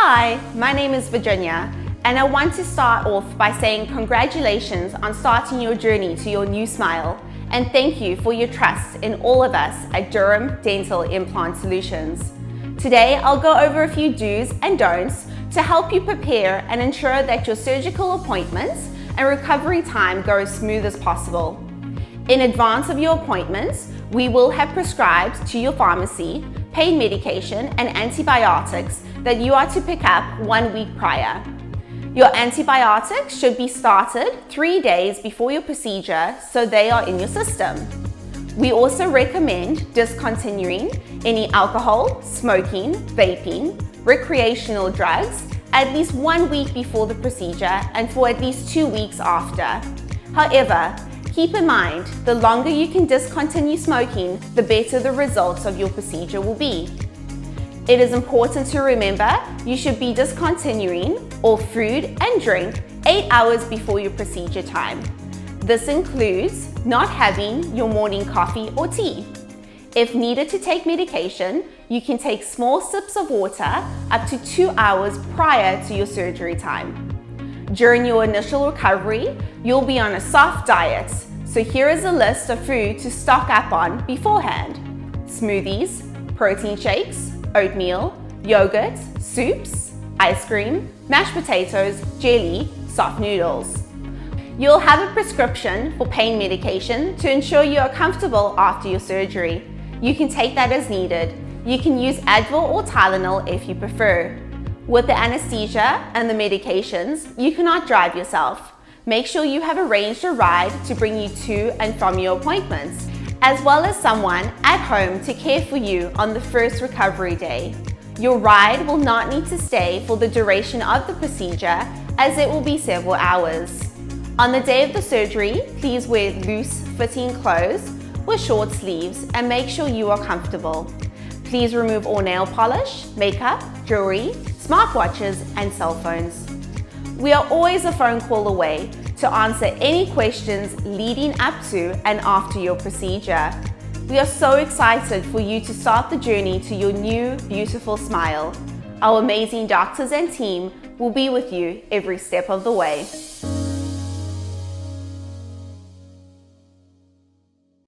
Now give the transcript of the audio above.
Hi, my name is Virginia, and I want to start off by saying congratulations on starting your journey to your new smile, and thank you for your trust in all of us at Durham Dental Implant Solutions. Today, I'll go over a few do's and don'ts to help you prepare and ensure that your surgical appointments and recovery time go as smooth as possible. In advance of your appointments, we will have prescribed to your pharmacy pain medication and antibiotics that you are to pick up 1 week prior. Your antibiotics should be started 3 days before your procedure so they are in your system. We also recommend discontinuing any alcohol, smoking, vaping, recreational drugs at least 1 week before the procedure and for at least 2 weeks after. However, keep in mind, the longer you can discontinue smoking, the better the results of your procedure will be. It is important to remember you should be discontinuing all food and drink 8 hours before your procedure time. This includes not having your morning coffee or tea. If needed to take medication, you can take small sips of water up to 2 hours prior to your surgery time. During your initial recovery, you'll be on a soft diet, so here is a list of food to stock up on beforehand. Smoothies, protein shakes, oatmeal, yogurt, soups, ice cream, mashed potatoes, jelly, soft noodles. You'll have a prescription for pain medication to ensure you are comfortable after your surgery. You can take that as needed. You can use Advil or Tylenol if you prefer. With the anesthesia and the medications, you cannot drive yourself. Make sure you have arranged a ride to bring you to and from your appointments, as well as someone at home to care for you on the first recovery day. Your ride will not need to stay for the duration of the procedure, as it will be several hours. On the day of the surgery, please wear loose fitting clothes with short sleeves and make sure you are comfortable. Please remove all nail polish, makeup, jewelry, smartwatches, and cell phones. We are always a phone call away to answer any questions leading up to and after your procedure. We are so excited for you to start the journey to your new, beautiful smile. Our amazing doctors and team will be with you every step of the way.